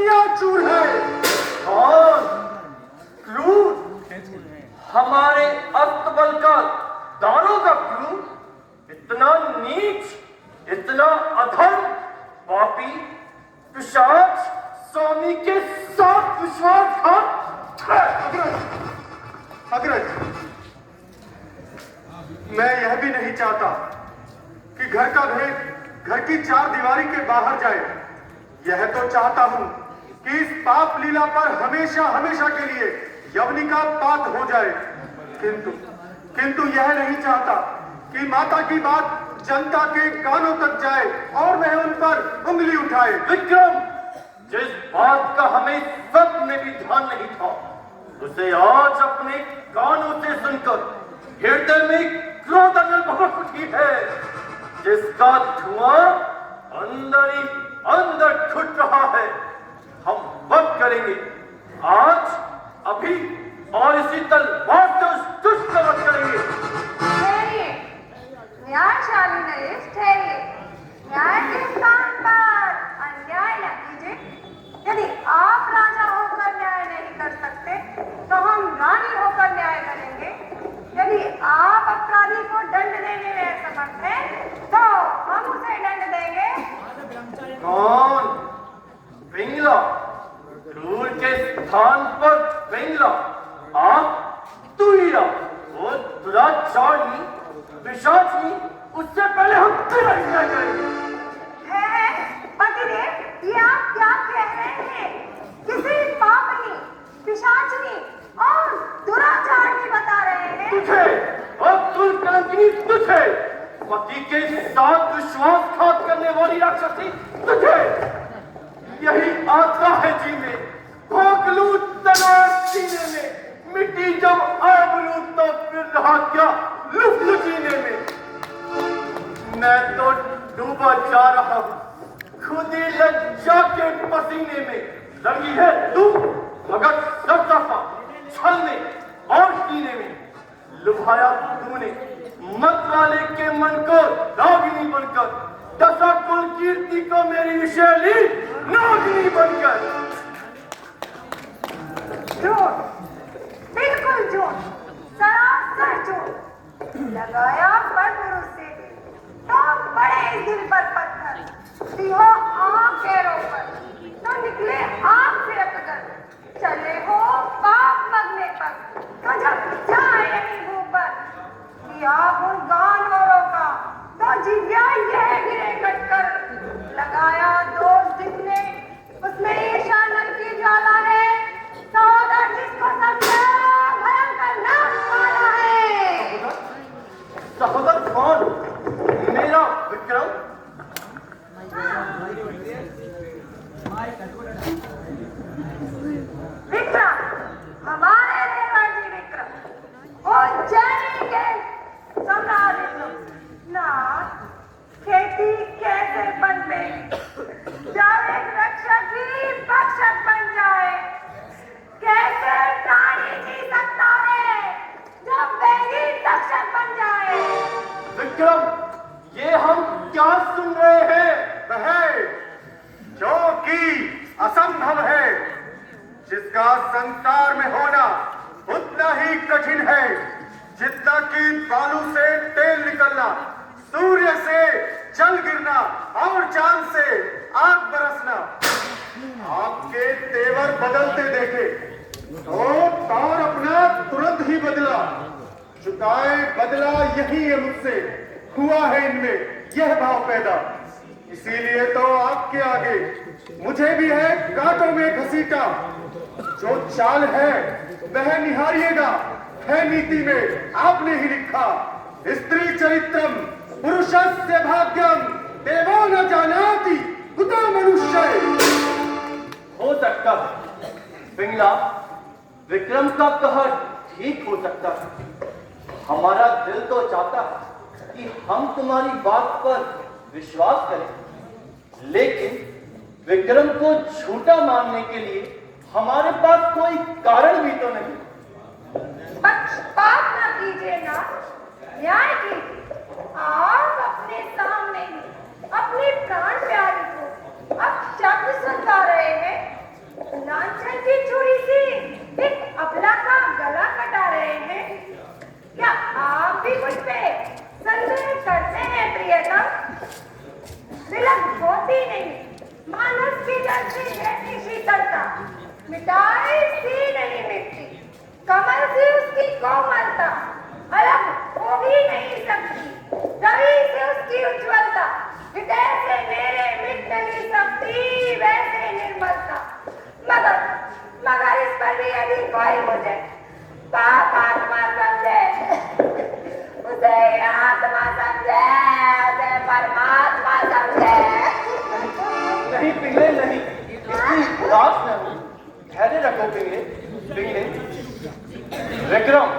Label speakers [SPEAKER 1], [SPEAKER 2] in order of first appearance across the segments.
[SPEAKER 1] किया चूर है।
[SPEAKER 2] कौन? क्रूर? हमारे अस्तबल का दारोगा क्रूर? इतना नीच, इतना अधर्म, पापी, पिशाच, स्वामी के साथ विश्वासघात।
[SPEAKER 1] अग्रज, मैं यह भी नहीं चाहता कि घर का भेद घर की चार दीवारी के बाहर जाए। यह तो चाहता हूं कि इस पाप लीला पर हमेशा हमेशा के लिए यवनी का पात हो जाए। किंतु यह नहीं चाहता कि माता की बात जनता के कानों तक जाए और वह उन पर उंगली उठाए।
[SPEAKER 2] विक्रम, जिस बात का हमें स्वप्न में भी ध्यान नहीं था, उसे आज अपने कानों से सुनकर हृदय में क्रोध अनल भड़क उठी है, जिसका धुआं अंदर ही अंदर छुट रहा है। हम वक्त करेंगे आज, अभी, और इसी तलवार से उस दुष्ट का वध करेंगे।
[SPEAKER 3] ठहरिए, न्यायशाली नरेश, ठहरिए। न्याय के स्थान पर अन्याय न कीजिए। यदि आप राजा होकर न्याय नहीं कर सकते तो हम रानी होकर न्याय करेंगे। यदि आप अपराधी को दंड देने में असमर्थ हैं तो हम उसे दंड देंगे।
[SPEAKER 2] कौन? पिंगला? क्रूर के स्थान पर पिंगला? आप तुहिया, वो दुराचारी, पिशाचनी, उससे पहले हम तेरा न्याय करेंगे।
[SPEAKER 3] पतिदेव, ये आप क्या कह रहे हैं? किसी पापनी, पिशाचनी और दुराचारनी बता रहे हैं?
[SPEAKER 2] तुझे, अब्दुल कलंकिनी, तुझे, पति के साथ विश्वासघात करने वाली राक्षसी, तुझे यही आता है जी में, भोग लूं तलवार सीने में, मिट्टी जब आग लूं तो फिर रहा क्या लुफ्त जीने में। मैं तो डूबा जा रहा हूं खुद ही लज्जा के पसीने में। रंगी है तू मगर सब दफा छल में और कीने में। लुभाया तूने मत वाले के मन को रागिनी बनकर, दशा कुल कीर्ति को मेरी विशैली नागिनी बनकर।
[SPEAKER 3] झूठ, बिल्कुल झूठ, सरासर झूठ। लगाया पर पुरुष से तो बड़े दिल पर पत्थर, दिहो आँख पैरों पर तो निकले आँख से अकगर। चले हो पाप मगने पर तो जब जाए यही ऊपर। किया गुणगान औरों का तो जिव्या यह गिरे कटकर। लगाया दोष जिसने उसमें ईर्ष्या नल की ज्वाला है। सहोदर जिसको सबसे भयंकर नाम वाला है।
[SPEAKER 2] सहोदर कौन? मेरा विक्रम?
[SPEAKER 3] विक्रम, हमारे देवर जी विक्रम, उज्जैनी के सम्राट विक्रम। ना खेती कैसे बन गई जब एक रक्षक ही भक्षक बन जाए। कैसे प्राणी जी सकता है जब वे ही तक्षक बन जाए।
[SPEAKER 2] विक्रम, ये हम क्या सुन रहे हैं?
[SPEAKER 1] वह जो कि असंभव है, जिसका संसार में होना उतना ही कठिन है जितना कि बालू से तेल निकलना, सूर्य से जल गिरना और चांद से आग बरसना। आपके तेवर बदलते देखे तो तार अपना तुरंत ही बदला। चुकाए बदला यही है मुझसे, हुआ है इनमें यह भाव पैदा। इसीलिए तो आपके आगे मुझे भी है कांटों में घसीटा। जो चाल है वह निहारिएगा, है नीति में आपने ही लिखा। स्त्री चरित्रम पुरुषस्य भाग्यम देवो न जानाति कुतो मनुष्य।
[SPEAKER 2] हो सकता है पिंगला, विक्रम का कहर ठीक हो सकता है। हमारा दिल तो चाहता है कि हम तुम्हारी बात पर विश्वास करें, लेकिन विक्रम को झूठा मानने के लिए हमारे पास कोई कारण भी तो नहीं।
[SPEAKER 3] पक्षपात न कीजिए ना, न्याय कीजिए। आप अपने सामने ही अपनी प्राण प्यारी को अब शब्द सुनता रहे हैं सी नहीं मिटती, कमल से उसकी कोमलता अलग हो ही नहीं सकती, रवि से उसकी उज्ज्वलता जैसे मेरे मिट नहीं सकती वैसे निर्मलता। मगर मगर इस पर भी यदि कोई मुझे पाप आत्मा समझे, उसे आत्मा समझे, उसे परमात्मा समझे।
[SPEAKER 2] नहीं पिंगले नहीं, इतनी उदास न हो, धैर्य रखो पिंगले। पिंगले विक्रम,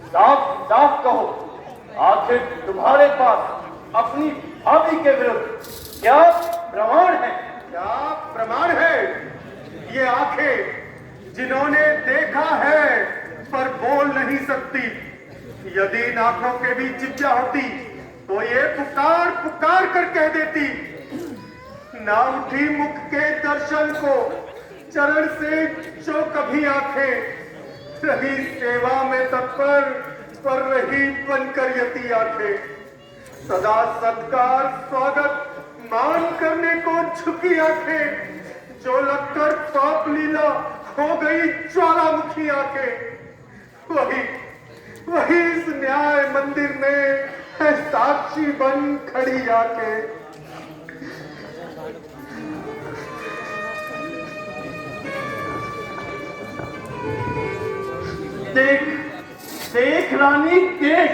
[SPEAKER 2] साफ साफ कहो, आखिर तुम्हारे पास अपनी भाभी के विरुद्ध क्या प्रमाण है?
[SPEAKER 1] क्या प्रमाण है? ये आंखें जिन्होंने देखा है पर बोल नहीं सकती। यदि इन आंखों के बीच जिज्ञा होती तो ये पुकार पुकार कर कह देती। ना उठी मुख के दर्शन को चरण से जो कभी आंखें, रही सेवा में तत्पर पर रही बनकर यति आंखें। सदा सत्कार स्वागत मान करने को झुकी आंखें, जो लगकर पाप लीला हो गई ज्वालामुखी आंखें। वही इस न्याय मंदिर में है साक्षी बन खड़ी आंखें।
[SPEAKER 2] देख देख रानी देख,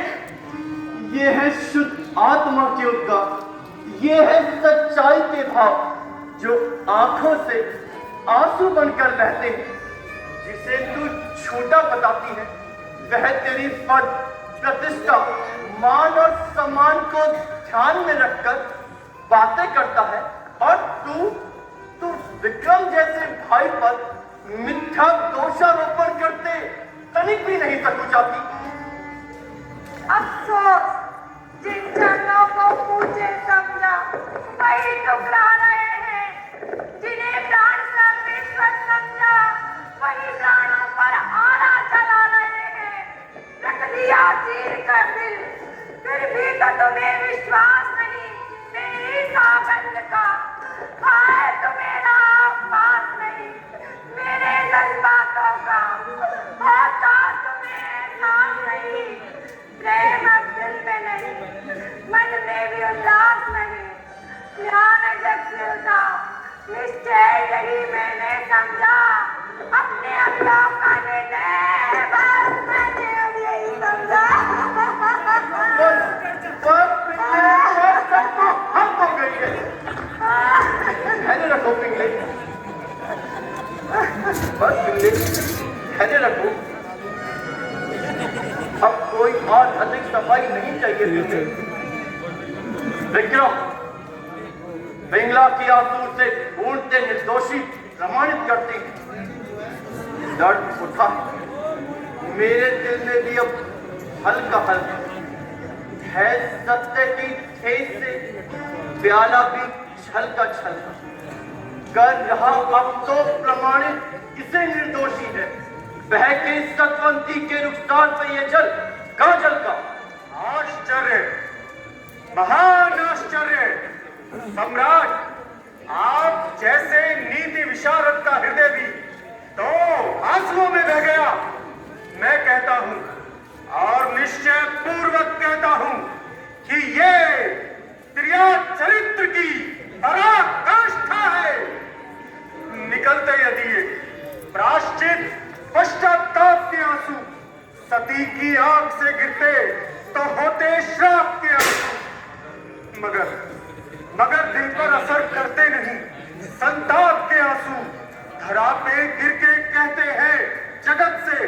[SPEAKER 2] ये है शुद्ध आत्मा के उद्गार, ये है सच्चाई के भाव जो आंखों से आंसू बनकर बहते हैं। जिसे तू छोटा बताती है वह तेरी पद प्रतिष्ठा मान और सम्मान को ध्यान में रखकर बातें करता है, और तू विक्रम जैसे भाई पर मिथ्या दोषारोपण करते तनिक भी नहीं सकुचाती।
[SPEAKER 3] अफसोस, जिन चरणों को पूजे समझा वही टुकरा रहे हैं, जिन्हें प्राण सर्वेश्वर समझा वही प्राणों पर आना चला रहे हैं। रख दिया चीर कर दिल, फिर भी तो तुम्हें विश्वास नहीं मेरी सागंध का। हाय तुम्हें पास नहीं मेरे जज्बातों का, होता तुम्हें एहसास नहीं। प्रेम अब दिल में नहीं, मन में भी उल्लास नहीं, ध्यान जगता निश्चय यही मैंने समझा। अपने अल्लाह का निर्णय बस मैंने अब यही समझा।
[SPEAKER 2] धैर्य रखो पिंगले, बस पिंगले धैर्य रखो। अब कोई और अधिक सफाई नहीं चाहिए तुझे। विक्रम, पिंगला की आंसू से ढूंढते निर्दोषी प्रमाणित करती है। दर्द उठा मेरे दिल में भी अब हल्का हल्का है। सत्य की ठेस से प्याला भी छलका छलका कर रहा अब तो प्रमाणित इसे निर्दोषी है। बह के सतवंती के रुखसार पे ये जल काजल का।
[SPEAKER 1] आश्चर्य, महान आश्चर्य। सम्राट, आप जैसे नीति विशारद का हृदय भी तो आंसुओं में बह गया। मैं कहता हूं और निश्चय पूर्वक कहता हूं कि ये त्रिया चरित्र की पराकाष्ठा है। निकलते यदि ये प्राश्चित पश्चाताप के आंसू सती की आंख से गिरते तो होते श्राप के आंसू, मगर दिल पर असर करते नहीं। संताप के आंसू धरा पे गिर के कहते हैं जगत से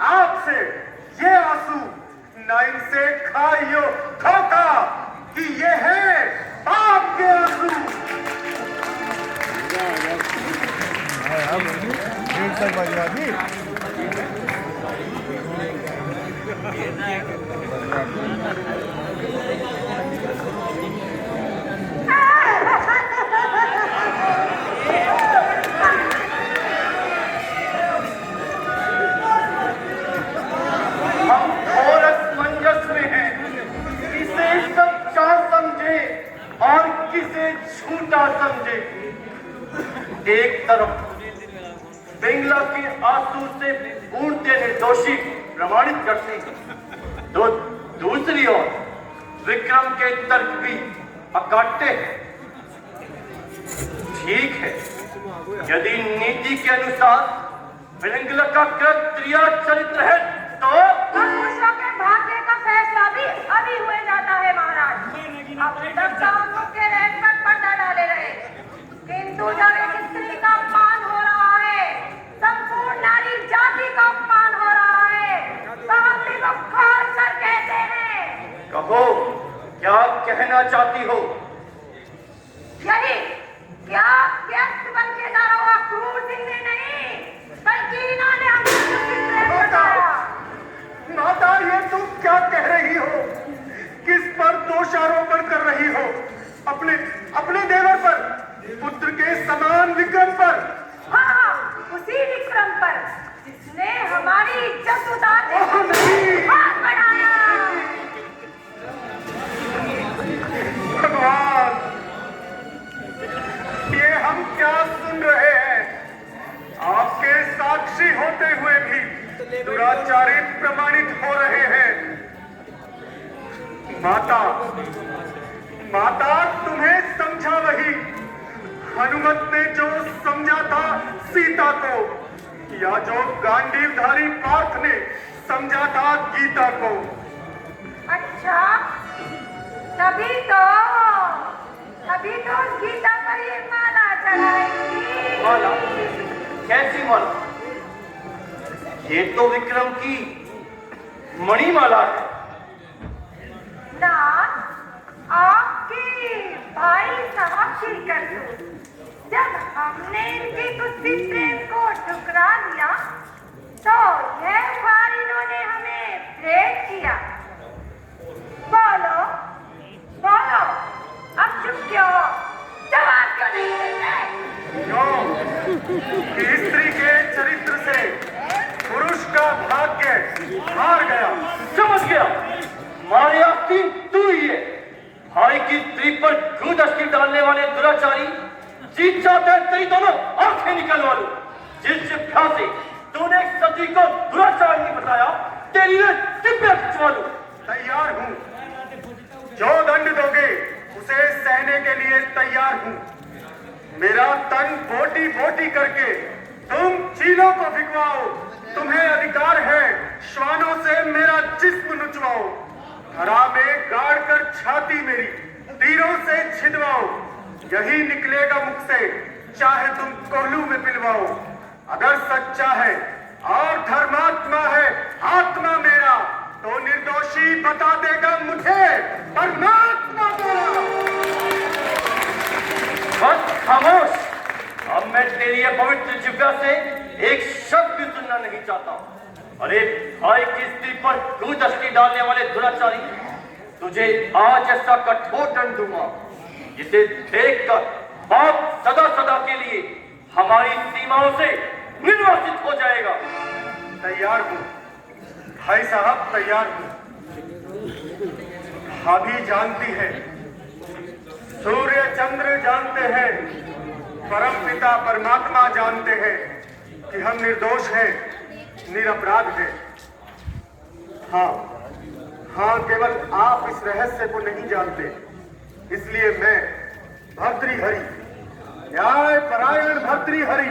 [SPEAKER 1] आपसे, ये आंसू ना इनसे खाइयो धोखा कि ये है पाप के आंसू।
[SPEAKER 2] हम घोर असमंजस में हैं, किसे सच्चा समझे और किसे झूठा समझे। एक तरफ पिंगला के आंसू धातु से पूर्णतः निर्दोषी प्रमाणित करते हैं, तो दूसरी ओर विक्रम के तर्क भी अकाट्य है। ठीक है, यदि नीति के अनुसार विलंगला का कृत्रिय चरित्र है तो
[SPEAKER 3] पुरुषों के भाग्य का फैसला भी अभी हुए जाता है महाराज। अब तक तो हम मुख्य रेख पर पर्दा डाले रहे, किंतु जब एक स्त्री का अपमान हो रहा है, संपूर्ण नारी जाति का अपमान हो रहा है, तो हम भी को खास कर कहते हैं।
[SPEAKER 2] कहो, क्या कहना चाहती हो?
[SPEAKER 3] यही क्या व्यस्त बन के जा रहा हुआ क्रूर सिंह ने नहीं, बल्कि इन्होंने हमको उचित प्रेम बताया।
[SPEAKER 1] माता, ये तुम क्या कह रही हो? किस पर दोषारोपण कर रही हो? अपने देवर पर, पुत्र के समान विक्रम पर?
[SPEAKER 3] हाँ, उसी विक्रम पर जिसने हमारी इज्जत उतारने
[SPEAKER 1] ओह, नहीं।
[SPEAKER 3] हाथ बढ़ाया।
[SPEAKER 1] भगवान, ये हम क्या सुन रहे हैं? आपके साक्षी होते हुए भी दुराचारी प्रमाणित हो रहे हैं। माता, तुम्हें समझा वही हनुमत ने जो समझा था सीता को, या जो गांडीवधारी पार्थ ने समझा था गीता को।
[SPEAKER 3] अच्छा, तभी तो गीता पर ये माला चढ़ाई थी।
[SPEAKER 2] माला? कैसी माला? ये तो विक्रम की मणिमाला है।
[SPEAKER 3] ना, आपके भाई साहब की करतूत। जब हमने इनकी कुत्ती प्रेम को ठुकरा दिया, तो यह भार इन्होंने हमें भेंट किया। बोलो, अब चुप क्यों हो? जवाब क्यों नहीं देते?
[SPEAKER 1] कि स्त्री के चरित्र से पुरुष का भाग्य हार गया।
[SPEAKER 2] समझ गया, मारे आस्तीन तू ही है। भाई की स्त्री पर गुदस्ती डालने वाले दुराचारी, जीत चाहते हैं तेरी दोनों आंखें निकलवा लूं। जिस जिभा से तूने एक सती को दुराचार नहीं बताया, तेरी ने टिप्पे खिंचवा लूं।
[SPEAKER 1] तैयार हूं, जो दंड दोगे उसे सहने के लिए तैयार हूं। मेरा तन बोटी बोटी करके तुम चीलों को भिगवाओ। तुम्हें अधिकार है श्वानों से मेरा जिस्म नुचवाओ। हरा में गाड़ कर छाती मेरी तीरों से छिदवाओ। यही निकलेगा मुख से, चाहे तुम कोहलू में पिलवाओ। अगर सच्चा है और धर्मात्मा है आत्मा मेरा, तो निर्दोषी बता देगा मुझे परमात्मा मेरा।
[SPEAKER 2] बस खामोश, अब मैं तेरी ये पवित्र जिह्वा से एक शब्द भी सुनना नहीं चाहता। अरे भाई की स्त्री पर गुदस्ती डालने वाले दुराचारी, तुझे आज ऐसा कठोर दंड दूंगा जिसे देखकर बाप सदा सदा के लिए हमारी सीमाओं से निर्वासित हो जाएगा।
[SPEAKER 1] तैयार हूं भाई साहब, तैयार हूं। भाभी जानती है, सूर्य चंद्र जानते हैं, परम पिता परमात्मा जानते हैं कि हम निर्दोष हैं, निरपराध हैं। हाँ, केवल आप इस रहस्य को नहीं जानते। इसलिए मैं भर्तृहरि, न्याय परायण भर्तृहरि,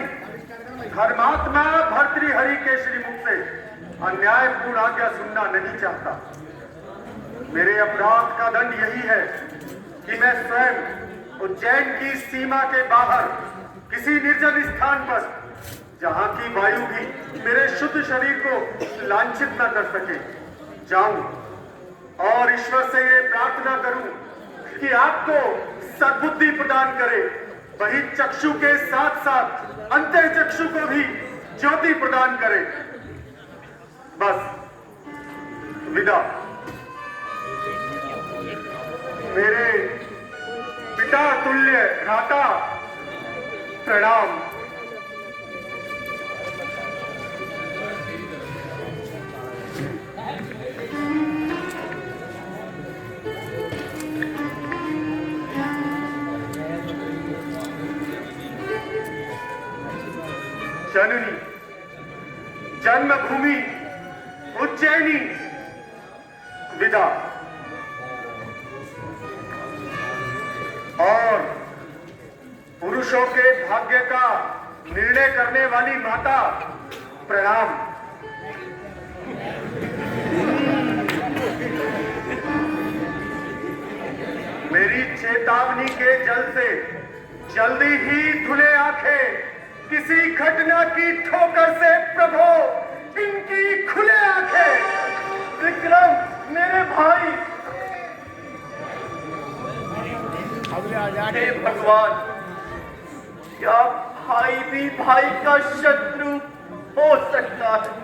[SPEAKER 1] धर्मात्मा भर्तृहरि के श्रीमुख से अन्यायपूर्ण आज्ञा सुनना नहीं चाहता। मेरे अपराध का दंड यही है कि मैं स्वयं उज्जैन की सीमा के बाहर किसी निर्जन स्थान पर, जहां की वायु भी मेरे शुद्ध शरीर को लांछित न कर सके, जाऊं और ईश्वर से ये प्रार्थना करूं कि आपको सद्बुद्धि प्रदान करे। वही चक्षु के साथ साथ अंतः चक्षु को भी ज्योति प्रदान करे। बस विदा। मेरे पिता तुल्य भ्राता, प्रणाम। जननी, जन्मभूमि उज्जैनी विदा। और पुरुषों के भाग्य का निर्णय करने वाली माता, प्रणाम। मेरी चेतावनी के जल से जल्दी ही धुले आंखें, किसी घटना की ठोकर से प्रभो इनकी खुले आंखें।
[SPEAKER 2] विक्रम, मेरे भाई, हे भगवान, क्या भाई भी भाई का शत्रु हो सकता है?